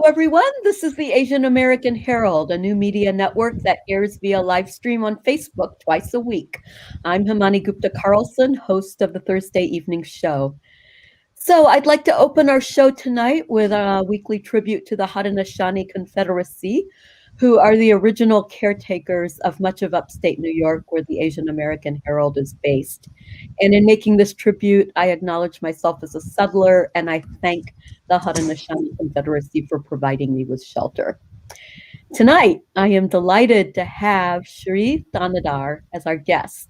everyone. This is the Asian American Herald, a new media network that airs via live stream on Facebook twice a week. I'm Himani Gupta Carlson, host of the Thursday evening show. So, I'd like to open our show tonight with a weekly tribute to the Haudenosaunee Confederacy, who are the original caretakers of much of upstate New York, where the Asian American Herald is based. And in making this tribute, I acknowledge myself as a settler, and I thank the Haudenosaunee Confederacy for providing me with shelter. Tonight, I am delighted to have Shri Thanedar as our guest.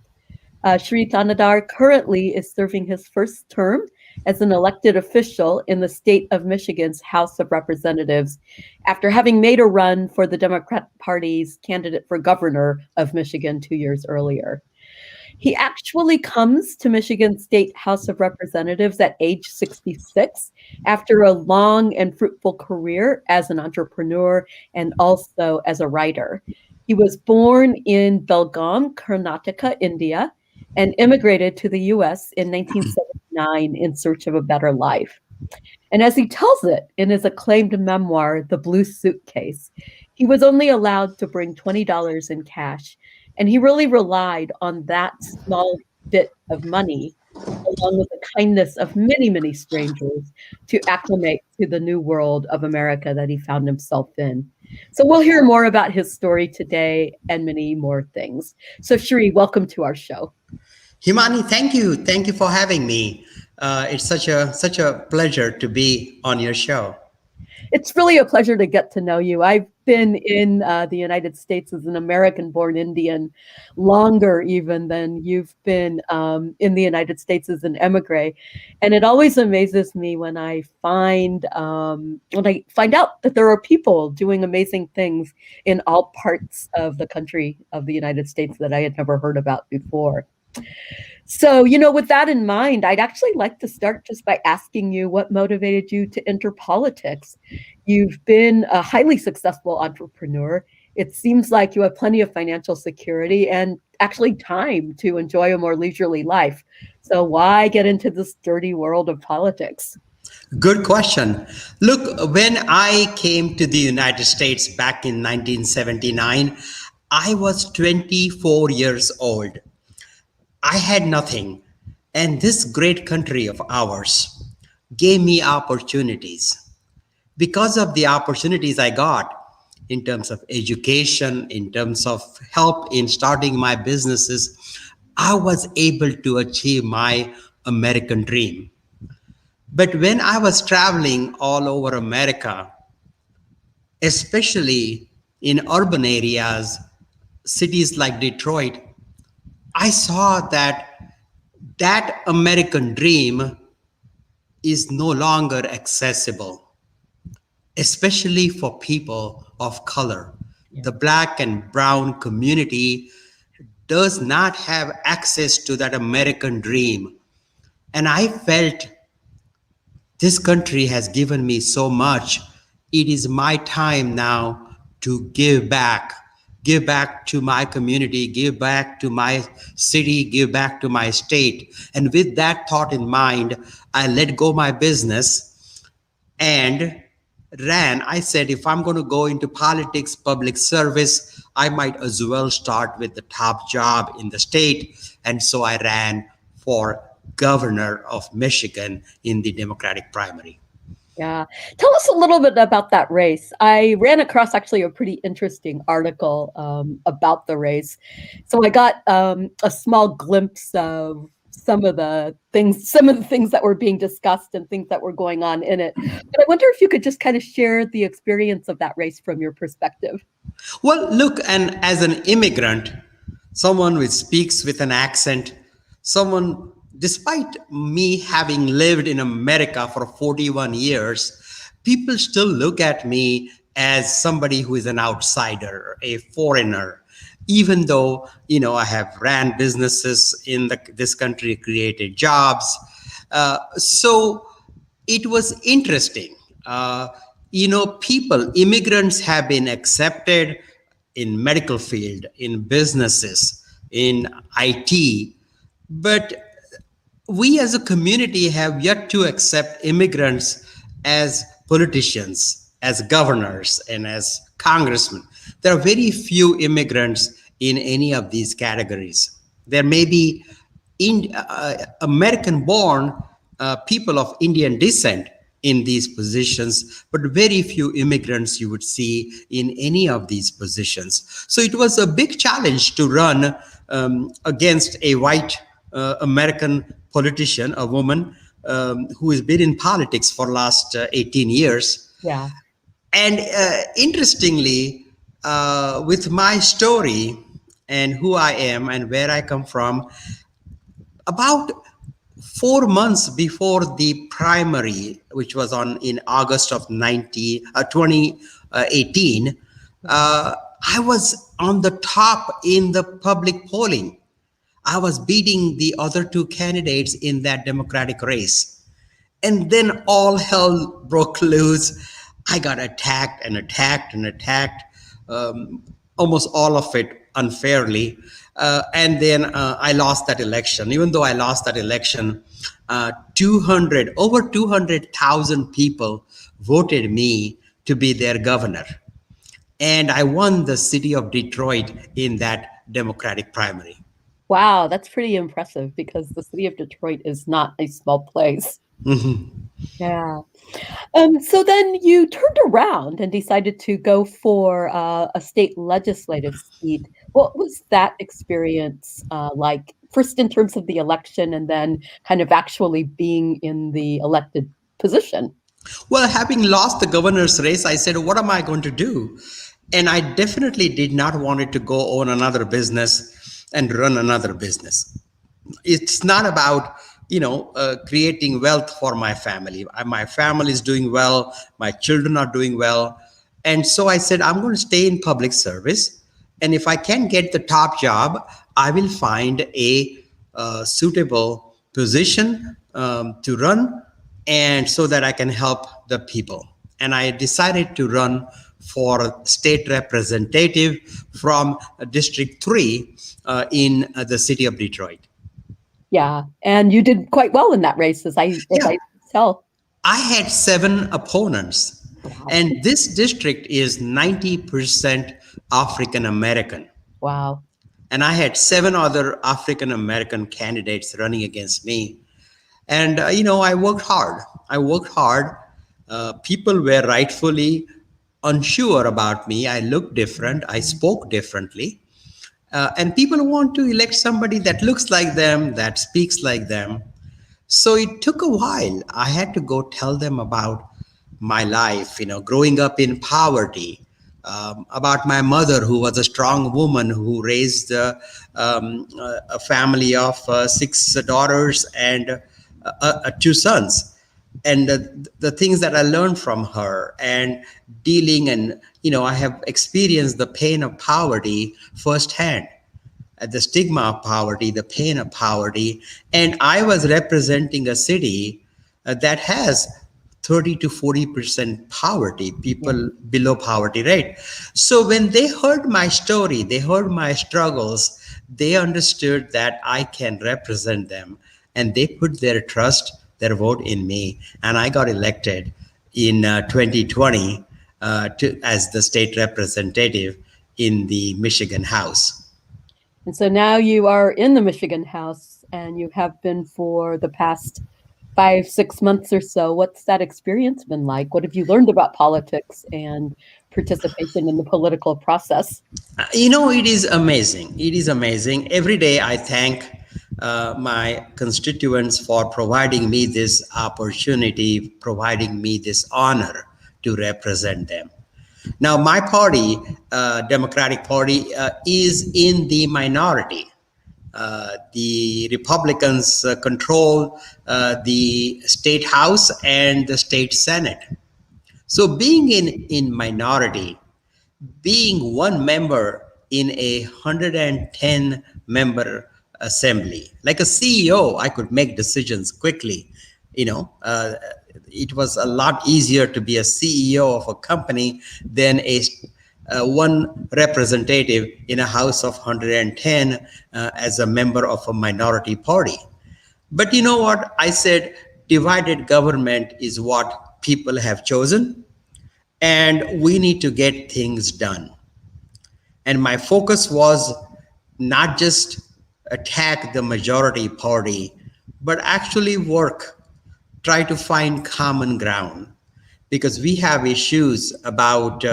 Shri Thanedar currently is serving his first term as an elected official in the state of Michigan's House of Representatives after having made a run for the Democrat Party's candidate for governor of Michigan 2 years earlier. He actually comes to Michigan State House of Representatives at age 66 after a long and fruitful career as an entrepreneur and also as a writer. He was born in Belgaum, Karnataka, India, and immigrated to the US in 1979 in search of a better life. And as he tells it in his acclaimed memoir, The Blue Suitcase, he was only allowed to bring $20 in cash. And he really relied on that small bit of money, along with the kindness of many, many strangers, to acclimate to the new world of America that he found himself in. So we'll hear more about his story today and many more things. So Shri, welcome to our show. Himani, thank you. Thank you for having me. It's such a pleasure to be on your show. It's really a pleasure to get to know you. I've been in the United States as an American-born Indian longer even than you've been in the United States as an emigre, and it always amazes me when I find out that there are people doing amazing things in all parts of the country of the United States that I had never heard about before. So, with that in mind, I'd actually like to start just by asking you what motivated you to enter politics. You've been a highly successful entrepreneur. It seems like you have plenty of financial security and actually time to enjoy a more leisurely life. So why get into this dirty world of politics? Good question. Look, when I came to the United States back in 1979, I was 24 years old. I had nothing, and this great country of ours gave me opportunities. Because of the opportunities I got in terms of education, in terms of help in starting my businesses, I was able to achieve my American dream. But when I was traveling all over America, especially in urban areas, cities like Detroit, I saw that American dream is no longer accessible, especially for people of color. The Black and brown community does not have access to that American dream. And I felt this country has given me so much. It is my time now to give back to my community, give back to my city, give back to my state. And with that thought in mind, I let go my business and ran. I said, if I'm going to go into politics, public service, I might as well start with the top job in the state. And so I ran for governor of Michigan in the Democratic primary. Yeah. Tell us a little bit about that race. I ran across actually a pretty interesting article about the race. So I got a small glimpse of some of the things that were being discussed and things that were going on in it. But I wonder if you could just kind of share the experience of that race from your perspective. Well, look, and as an immigrant, someone who speaks with an accent, someone, despite me having lived in America for 41 years, people still look at me as somebody who is an outsider, a foreigner, even though, I have ran businesses in this country, created jobs. So it was interesting. Immigrants have been accepted in medical field, in businesses, in IT, but we as a community have yet to accept immigrants as politicians, as governors and as congressmen. There are very few immigrants in any of these categories. There may be American born people of Indian descent in these positions, but very few immigrants you would see in any of these positions. So it was a big challenge to run against a white American politician, a woman who has been in politics for last 18 years. Yeah. And interestingly, with my story and who I am and where I come from, about 4 months before the primary, which was on in August of 2018, I was on the top in the public polling. I was beating the other two candidates in that Democratic race. And then all hell broke loose. I got attacked and attacked and attacked, um, almost all of it unfairly. And then I lost that election. Even though I lost that election, 200 over 200,000 people voted me to be their governor, and I won the city of Detroit in that Democratic primary. Wow, that's pretty impressive because the city of Detroit is not a small place. Yeah. So then you turned around and decided to go for a state legislative seat. What was that experience like? First, in terms of the election, and then kind of actually being in the elected position. Well, having lost the governor's race, I said, what am I going to do? And I definitely did not want it to go own another business and run another business. It's not about creating wealth for my family. My family is doing well, my children are doing well, and so I said I'm going to stay in public service, and if I can get the top job, I will find a suitable position to run, and so that I can help the people. And I decided to run for state representative from District 3 in the city of Detroit. Yeah, and you did quite well in that race, as Yeah, I tell. I had 7 opponents, Wow, and this district is 90% African American. wow. And I had 7 other African American candidates running against me. And, I worked hard. I worked hard. People were rightfully unsure about me. I looked different. I spoke differently. And people want to elect somebody that looks like them, that speaks like them. So it took a while. I had to go tell them about my life, growing up in poverty, about my mother, who was a strong woman who raised a family of 6 daughters and 2 sons. And the things that I learned from her and dealing, and, I have experienced the pain of poverty firsthand, the stigma of poverty, the pain of poverty. And I was representing a city that has 30 to 40% poverty, Yeah. people below poverty rate. So when they heard my story, they heard my struggles, they understood that I can represent them, and they put their trust, their vote in me. And I got elected in 2020 as the state representative in the Michigan House. And so now you are in the Michigan House, and you have been for the past 5, 6 months or so. What's that experience been like? What have you learned about politics and participation in the political process? It is amazing. It is amazing. Every day I thank my constituents for providing me this opportunity, providing me this honor to represent them. Now, my party, Democratic Party, is in the minority. The Republicans control the state house and the state senate. So, being in minority, being one member in a 110 member assembly, like a CEO, I could make decisions quickly. It was a lot easier to be a CEO of a company than a one representative in a house of 110 as a member of a minority party. But you know what? I said divided government is what people have chosen, and we need to get things done. And my focus was not just attack the majority party, but actually work, try to find common ground, because we have issues about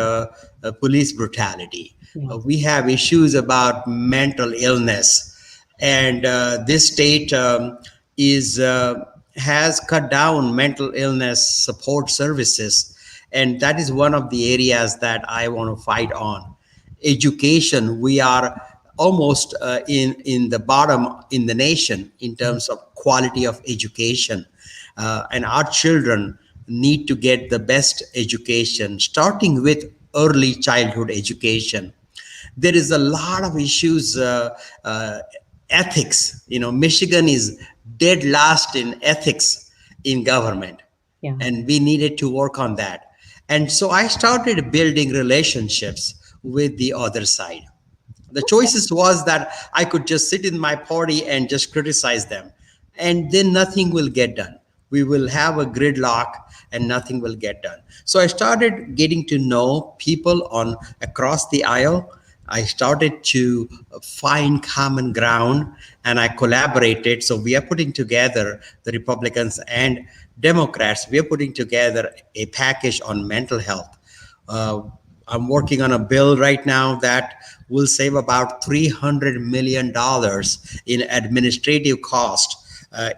police brutality. Yeah. We have issues about mental illness, and this state is has cut down mental illness support services, and that is one of the areas that I want to fight on. Education, we are almost in the bottom in the nation in terms of quality of education, and our children need to get the best education, starting with early childhood education. There is a lot of issues, uh, ethics. Michigan is dead last in ethics in government, Yeah. and we needed to work on that. And so I started building relationships with the other side. The choices was that I could just sit in my party and just criticize them, and then nothing will get done. We will have a gridlock and nothing will get done. So I started getting to know people on across the aisle. I started to find common ground, and I collaborated. So we are putting together, the Republicans and Democrats, we are putting together a package on mental health. uh, I'm working on a bill right now that will save about $300 million in administrative cost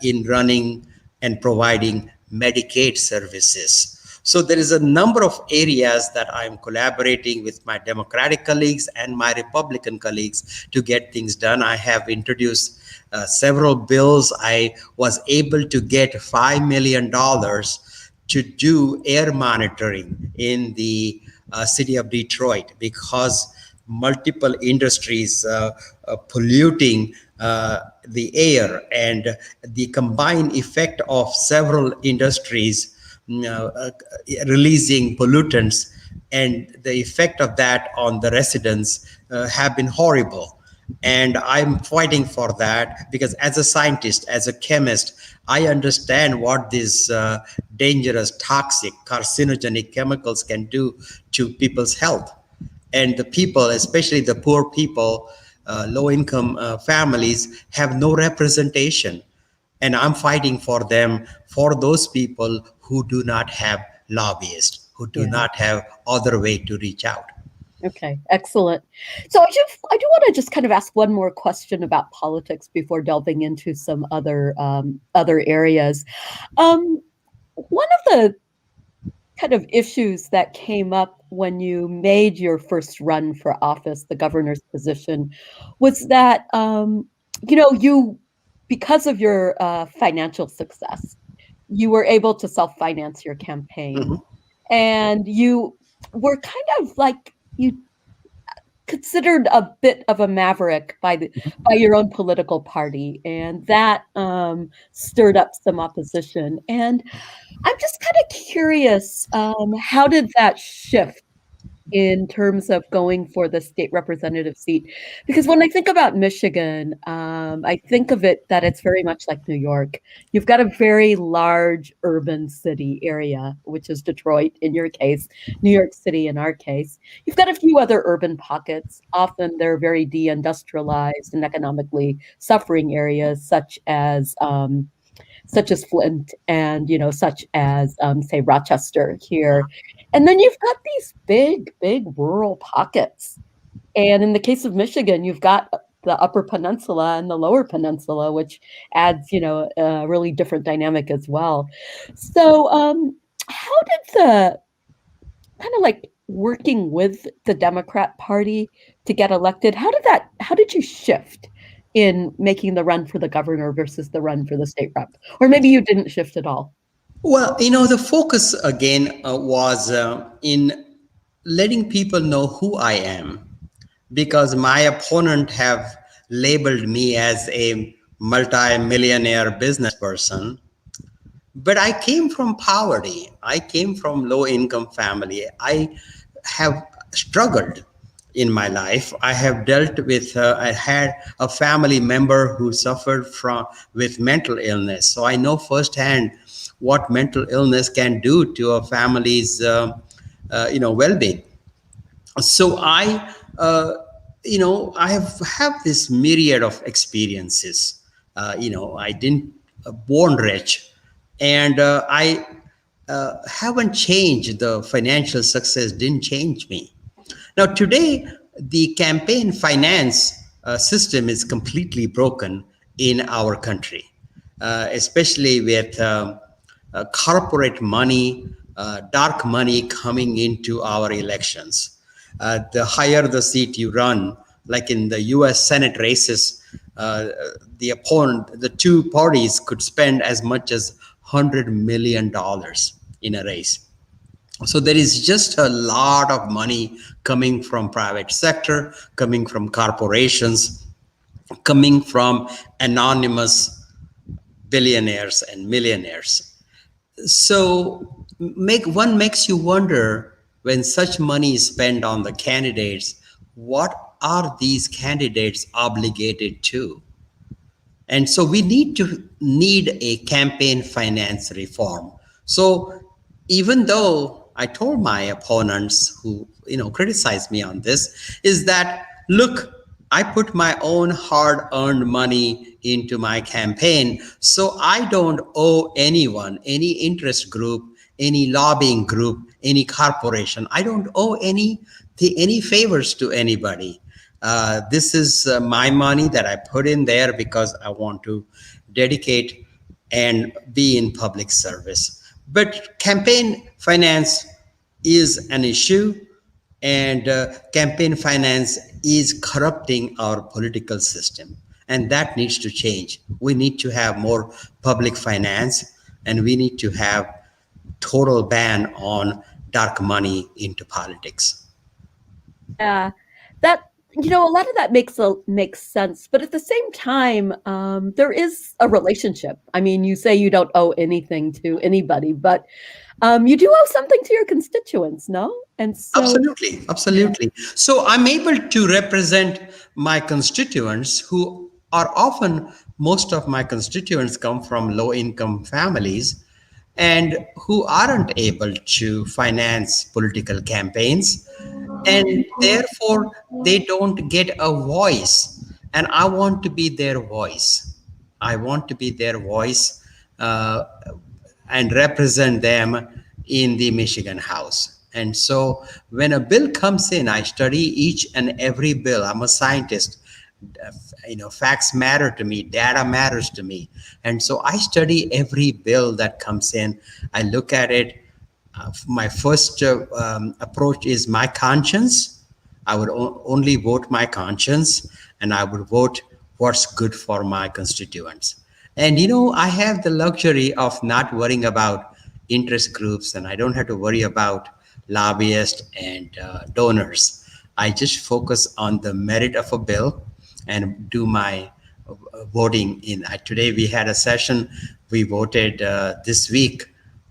in running and providing Medicaid services. So there is a number of areas that I'm collaborating with my Democratic colleagues and my Republican colleagues to get things done. I have introduced several bills. I was able to get $5 million to do air monitoring in the city of Detroit, because multiple industries polluting the air, and the combined effect of several industries releasing pollutants, and the effect of that on the residents have been horrible. And I'm fighting for that, because as a scientist, as a chemist, I understand what these dangerous, toxic, carcinogenic chemicals can do to people's health. And the people, especially the poor people, low income families, have no representation. And I'm fighting for them, for those people who do not have lobbyists, who do Yeah. not have other way to reach out. Okay, excellent. So I do want to just kind of ask one more question about politics before delving into some other areas. One of the kind of issues that came up when you made your first run for office, the governor's position, was that you, because of your financial success, you were able to self-finance your campaign, Mhm. and you were kind of like you considered a bit of a maverick by your own political party, and that stirred up some opposition. And I'm just kind of curious, how did that shift in terms of going for the state representative seat? Because when I think about Michigan, I think of it that it's very much like New York. You've got a very large urban city area, which is Detroit in your case, New York City in our case. You've got a few other urban pockets. Often they're very deindustrialized and economically suffering areas, such as Flint, and such as say Rochester here. And then you've got these big, big rural pockets. And in the case of Michigan, you've got the Upper Peninsula and the Lower Peninsula, which adds, a really different dynamic as well. So, how did the kind of like working with the Democrat Party to get elected, how did you shift in making the run for the governor versus the run for the state rep? Or maybe you didn't shift at all. Well, the focus again was in letting people know who I am, because my opponent have labeled me as a multi-millionaire business person. But I came from poverty. I came from low income family. I have struggled in my life. I have dealt with, I had a family member who suffered from with mental illness. So I know firsthand what mental illness can do to a family's well-being. So I have this myriad of experiences. I didn't born rich, and I haven't changed. The financial success didn't change me. Now today, the campaign finance system is completely broken in our country, especially with corporate money, dark money coming into our elections. The higher the seat you run, like in the U.S. Senate races, the two parties could spend as much as $100 million in a race. So there is just a lot of money coming from private sector, coming from corporations, coming from anonymous billionaires and millionaires. So makes you wonder, when such money is spent on the candidates, what are these candidates obligated to? And so we need a campaign finance reform. So even though I told my opponents who criticize me on this, is that, look, I put my own hard earned money into my campaign, so I don't owe anyone, any interest group, any lobbying group, any corporation. I don't owe any favors to anybody. This is my money that I put in there because I want to dedicate and be in public service. But campaign finance is an issue, and campaign finance is corrupting our political system. And that needs to change. We need to have more public finance, and we need to have total ban on dark money into politics. Yeah, that a lot of that makes sense, but at the same time, there is a relationship. I mean, you say you don't owe anything to anybody, but you do owe something to your constituents, no? And so, Absolutely, yeah, absolutely. So I'm able to represent my constituents, who are often, most of my constituents come from low income families and who aren't able to finance political campaigns, and therefore they don't get a voice. And I want to be their voice. I want to be their voice, uh, and represent them in the Michigan House. And so when a bill comes in, I study each and every bill. I'm a scientist. Facts matter to me, data matters to me. And so I study every bill that comes in. I look at it. My first approach is my conscience. I would only vote my conscience, and I would vote what's good for my constituents. And I have the luxury of not worrying about interest groups, and I don't have to worry about lobbyists and donors. I just focus on the merit of a bill and do my voting. Today we had a session. We voted this week,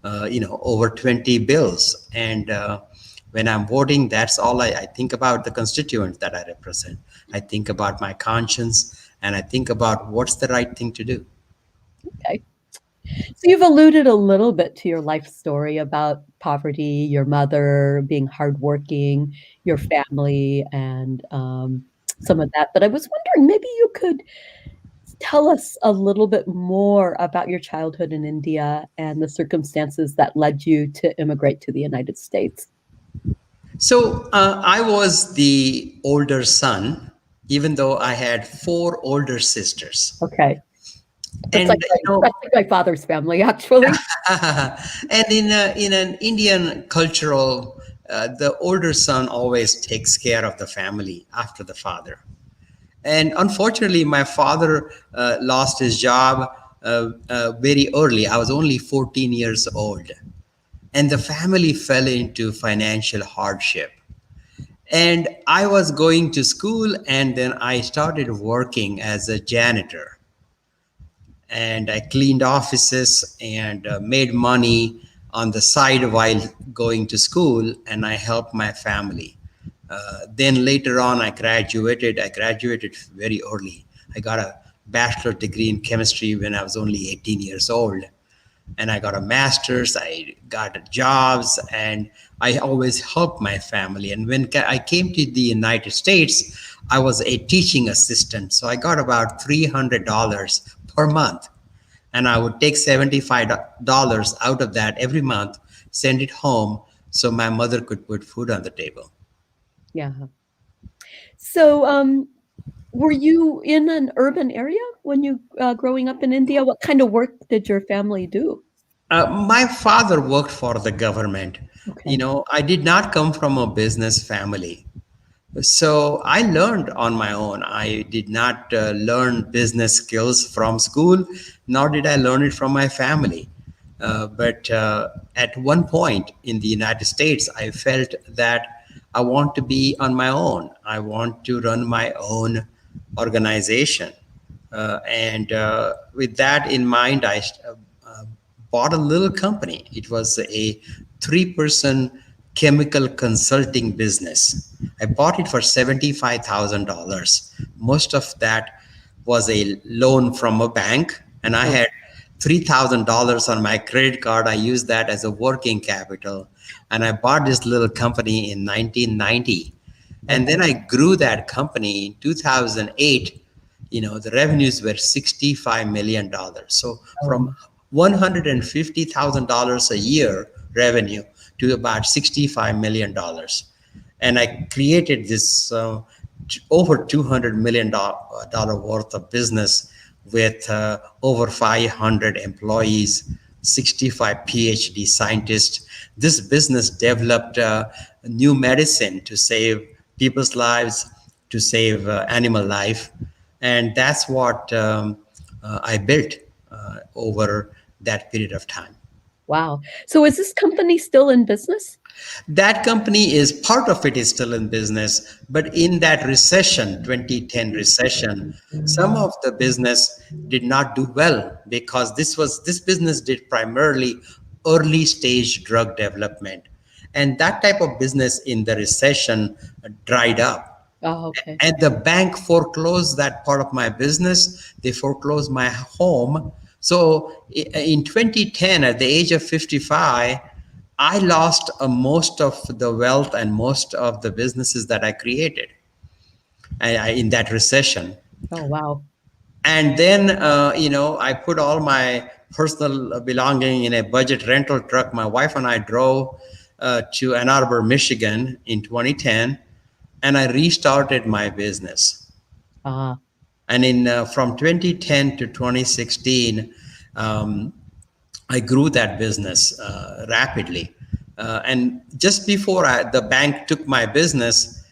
over 20 bills, and when I'm voting, that's all I think about, the constituents that I represent. I think about my conscience, and I think about what's the right thing to do. okay. So you've alluded a little bit to your life story about poverty, your mother being hardworking, your family, and some of that. But I was wondering, maybe you could tell us a little bit more about your childhood in India and the circumstances that led you to immigrate to the United States. So I was the older son, even though I had four older sisters. Okay. That's And that's like my father's family, actually. and in an Indian cultural, the older son always takes care of the family after the father. And unfortunately, my father lost his job very early. I was only 14 years old, and the family fell into financial hardship. And I was going to school, and then I started working as a janitor, and I cleaned offices and made money on the side while going to school, and I helped my family. Then later on, I graduated. I graduated very early. I got a bachelor degree in chemistry when I was only 18 years old. and I got a master's. I got jobs, and I always helped my family. And when I came to the United States, I was a teaching assistant, so I got about $300 per month, and I would take $75 out of that every month, send it home, so my mother could put food on the table. Yeah. So, were you in an urban area when you growing up in India? What kind of work did your family do? My father worked for the government. Okay. I did not come from a business family. So I learned on my own. I did not learn business skills from school, nor did I learn it from my family. But at one point in the United States, I felt that I want to be on my own. I want to run my own organization. And with that in mind, I bought a little company. It was a three-person chemical consulting business. I bought it for $75,000. Most of that was a loan from a bank, and I Oh, had $3,000 on my credit card. I used that as a working capital, and I bought this little company in 1990. And okay. then I grew that company in 2008. The revenues were $65 million. So from Oh, $150,000 a year revenue to about $65 million. And I created this over $200 million worth of business with over 500 employees, 65 PhD scientists. This business developed new medicine to save people's lives, to save animal life. And that's what I built over that period of time. wow. So is this company still in business? That company is part of it is still in business, but in that recession, 2010 recession, some of the business did not do well because this business did primarily early stage drug development. And that type of business in the recession dried up. Oh, okay. And the bank foreclosed that part of my business. They foreclosed my home. So in 2010, at the age of 55, I lost most of the wealth and most of the businesses that I created in that recession. Oh, wow. And then, I put all my personal belonging in a budget rental truck. My wife and I drove to Ann Arbor, Michigan in 2010, and I restarted my business. Ah, And from 2010 to 2016, um, I grew that business rapidly. And just before the bank took my business,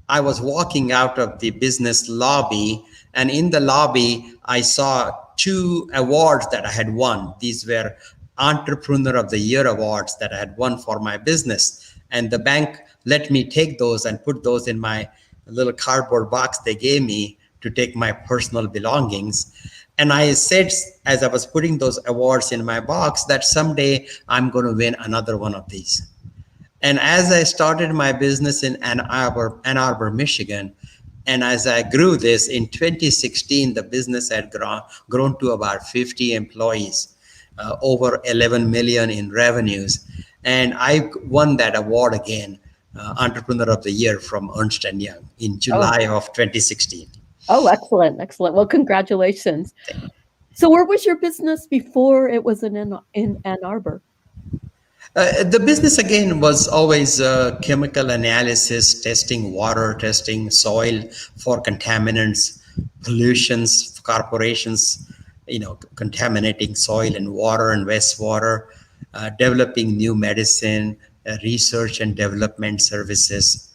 I was walking out of the business lobby, and in the lobby, I saw two awards that I had won. These were Entrepreneur of the Year awards that I had won for my business. And the bank let me take those and put those in my little cardboard box they gave me to take my personal belongings. And I said, as I was putting those awards in my box, that someday I'm going to win another one of these. And as I started my business in Ann Arbor, Michigan, and as I grew this in 2016, the business had grown to about 50 employees, over 11 million in revenues. And I won that award again, Entrepreneur of the Year from Ernst& Young in oh, July of 2016. oh, excellent, excellent. Well, congratulations. So where was your business before it was in Ann Arbor? The business again was always chemical analysis, testing water, testing soil for contaminants, pollutions, corporations, contaminating soil and water and wastewater, developing new medicine, research and development services.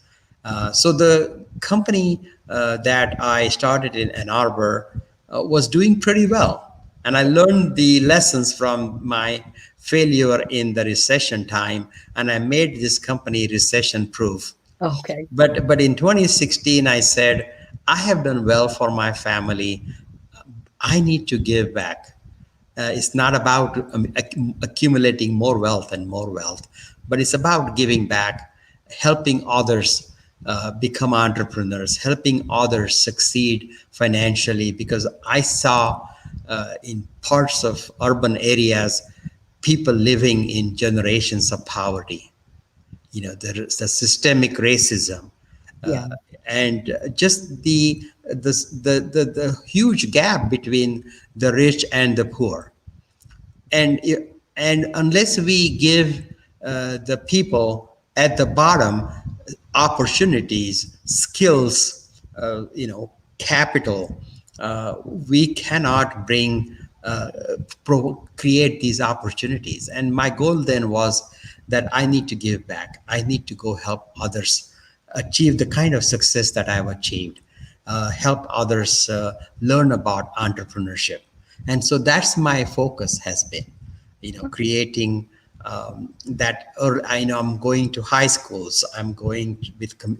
So the company that I started in Ann Arbor was doing pretty well. And I learned the lessons from my failure in the recession time, and I made this company recession proof. Okay. But in 2016, I said, I have done well for my family. I need to give back. It's not about accumulating more wealth and more wealth, but it's about giving back, helping others become entrepreneurs, helping others succeed financially. Because I saw in parts of urban areas, people living in generations of poverty. There is the systemic racism, Yeah. uh, and just the huge gap between the rich and the poor. And unless we give the people at the bottom opportunities, skills, capital, we cannot create these opportunities. And my goal then was that I need to give back. I need to go help others achieve the kind of success that I've achieved, help others learn about entrepreneurship. And so that's my focus has been, creating that. Or I'm going to high schools, I'm going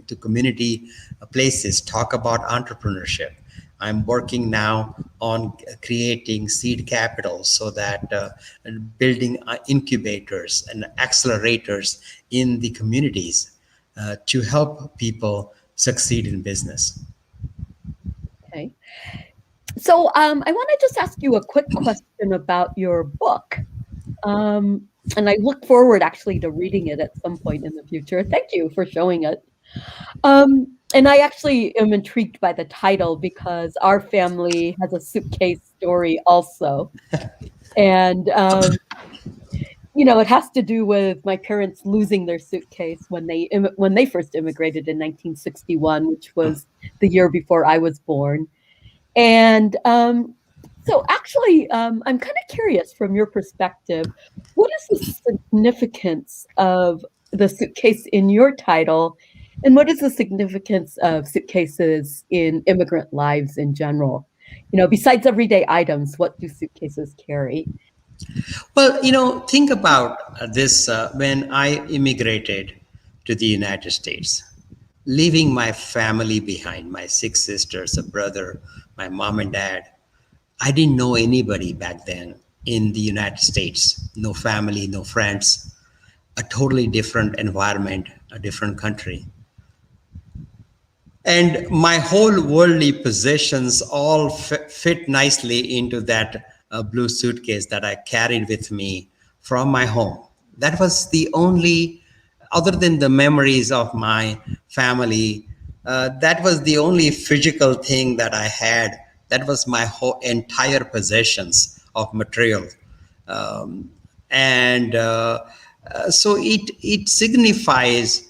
to community places, talk about entrepreneurship. I'm working now on creating seed capital so that building incubators and accelerators in the communities to help people succeed in business. Okay. So I want to just ask you a quick question about your book. And I look forward actually to reading it at some point in the future. Thank you for showing it. And I actually am intrigued by the title because our family has a suitcase story also. And, it has to do with my parents losing their suitcase when they first immigrated in 1961, which was the year before I was born. And so, actually, I'm kind of curious from your perspective, what is the significance of the suitcase in your title? And what is the significance of suitcases in immigrant lives in general? Besides everyday items, what do suitcases carry? Well, think about this. When I immigrated to the United States, leaving my family behind, my six sisters, a brother, my mom and dad, I didn't know anybody back then in the United States. No family, no friends, a totally different environment, a different country. And my whole worldly possessions all fit nicely into that blue suitcase that I carried with me from my home. That was the only, other than the memories of my family, that was the only physical thing that I had. That was my whole entire possessions of material. um, and so it signifies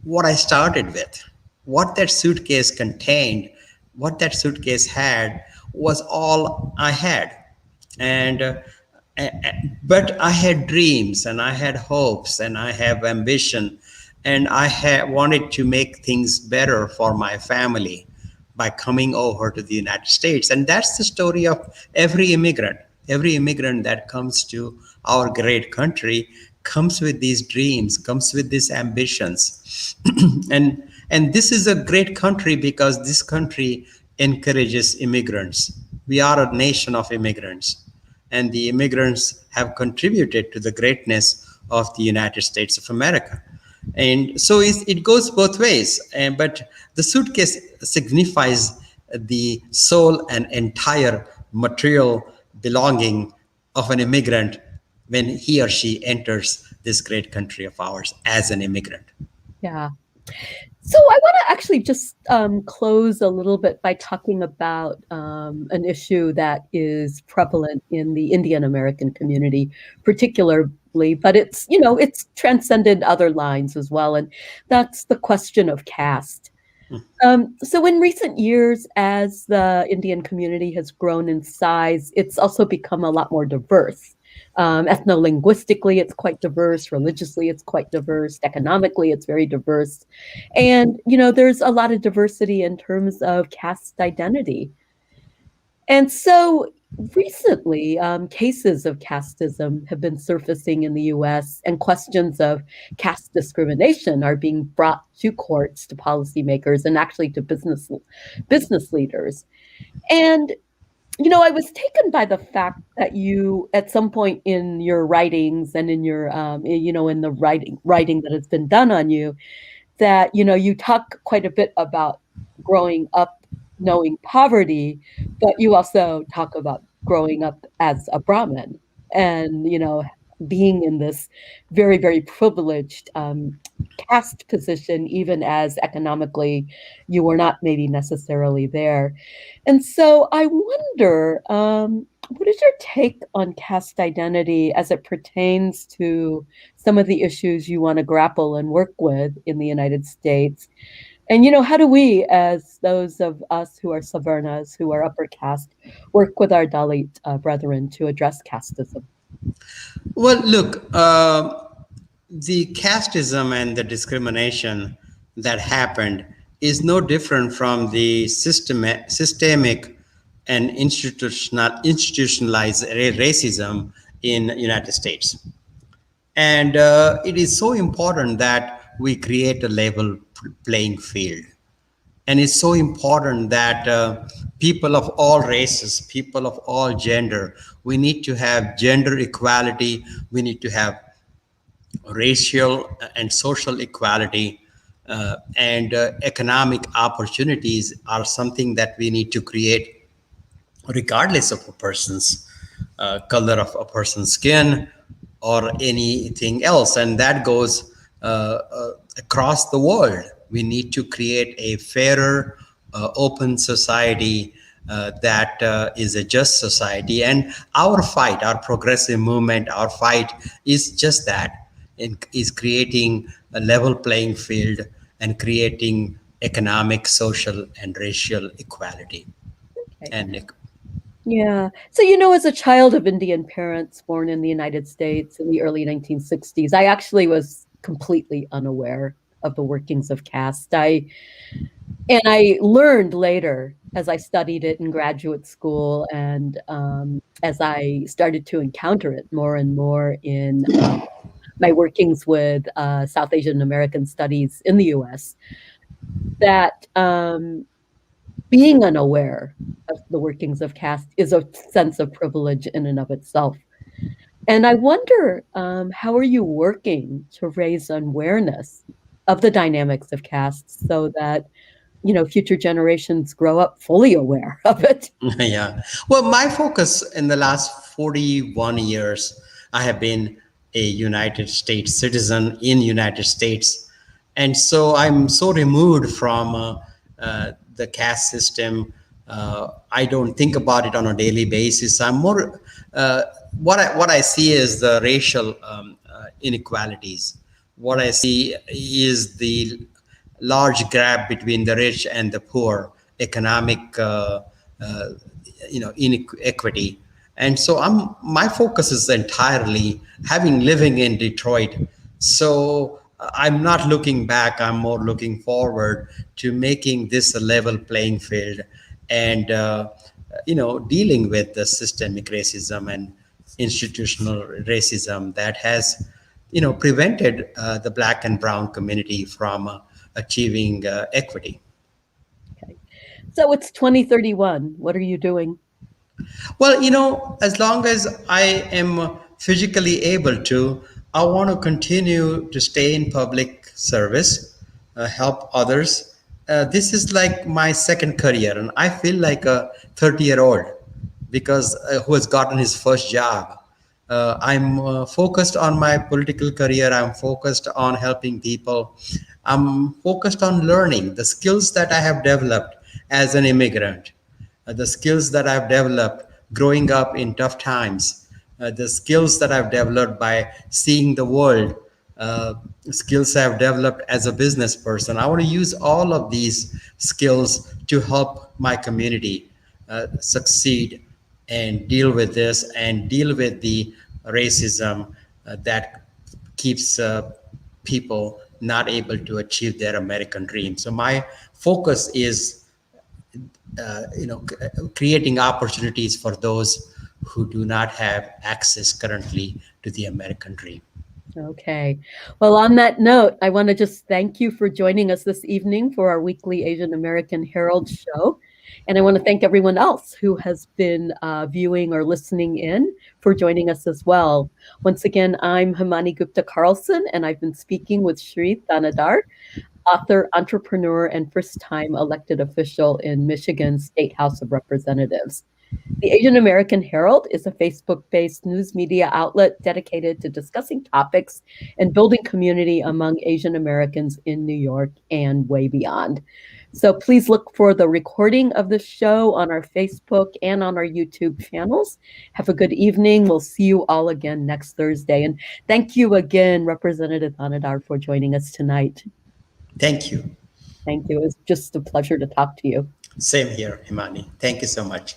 what I started with. What that suitcase contained, what that suitcase had, was all I had. And but I had dreams, and I had hopes, and I have ambition, and I had wanted to make things better for my family by coming over to the United States. And that's the story of every immigrant. Every immigrant that comes to our great country comes with these dreams, comes with these ambitions. and this is a great country because this country encourages immigrants. We are a nation of immigrants, and the immigrants have contributed to the greatness of the United States of America. And so it goes both ways. But the suitcase signifies the soul and entire material belonging of an immigrant when he or she enters this great country of ours as an immigrant. Yeah. So I want to actually just close a little bit by talking about an issue that is prevalent in the Indian American community, particularly, but it's transcended other lines as well, and that's the question of caste. So in recent years, as the Indian community has grown in size, it's also become a lot more diverse. Ethno-linguistically, it's quite diverse. Religiously, it's quite diverse. Economically, it's very diverse. And, there's a lot of diversity in terms of caste identity. And so recently, cases of casteism have been surfacing in the US, and questions of caste discrimination are being brought to courts, to policymakers, and actually to business leaders. And I was taken by the fact that you, at some point in your writings and in your, in the writing that has been done on you, that you talk quite a bit about growing up knowing poverty, but you also talk about growing up as a Brahmin and, being in this very, very privileged caste position, even as economically you were not maybe necessarily there. And so I wonder, what is your take on caste identity as it pertains to some of the issues you want to grapple and work with in the United States? And, how do we, as those of us who are Savarnas, who are upper caste, work with our Dalit brethren to address casteism? Well, look, the casteism and the discrimination that happened is no different from the systemic and institutionalized racism in United States. And it is so important that we create a level playing field. And it's so important that people of all races, people of all gender, we need to have gender equality, we need to have racial and social equality, and economic opportunities are something that we need to create regardless of a person's color of a person's skin or anything else. And that goes across the world. We need to create a fairer, open society that is a just society. And our fight, our progressive movement, our fight is just that, is creating a level playing field and creating economic, social, and racial equality. Okay. And Yeah. So, as a child of Indian parents born in the United States in the early 1960s, I actually was completely unaware of the workings of caste. And I learned later as I studied it in graduate school and as I started to encounter it more and more in my workings with South Asian American studies in the US, that being unaware of the workings of caste is a sense of privilege in and of itself. And I wonder, how are you working to raise awareness of the dynamics of caste so that future generations grow up fully aware of it? yeah. Well, my focus in the last 41 years, I have been a United States citizen in United States. And so I'm so removed from the caste system. I don't think about it on a daily basis. I'm more, what I see is the racial inequalities. What I see is the large gap between the rich and the poor, economic, uh, inequity. And so my focus is entirely having living in Detroit. So I'm not looking back. I'm more looking forward to making this a level playing field, and dealing with the systemic racism and institutional racism that has prevented the black and brown community from achieving equity. Okay. So it's 2031. What are you doing? Well, as long as I am physically able to, I want to continue to stay in public service, help others. This is like my second career, and I feel like a 30-year-old because who has gotten his first job. I'm focused on my political career. I'm focused on helping people. I'm focused on learning the skills that I have developed as an immigrant, the skills that I've developed growing up in tough times, the skills that I've developed by seeing the world, uh, skills I've developed as a business person. I want to use all of these skills to help my community succeed and deal with this and deal with the racism that keeps people not able to achieve their American dream. So my focus is creating opportunities for those who do not have access currently to the American dream. Okay. Well, on that note, I want to just thank you for joining us this evening for our weekly Asian American Herald show. And I want to thank everyone else who has been viewing or listening in for joining us as well. Once again, I'm Himani Gupta Carlson, and I've been speaking with Shri Thanedar, author, entrepreneur, and first time elected official in Michigan's State House of Representatives. The Asian American Herald is a Facebook based news media outlet dedicated to discussing topics and building community among Asian Americans in New York and way beyond. So please look for the recording of the show on our Facebook and on our YouTube channels. Have a good evening. We'll see you all again next Thursday. And thank you again, Representative Thanedar, for joining us tonight. Thank you. Thank you. It was just a pleasure to talk to you. Same here, Himani. Thank you so much.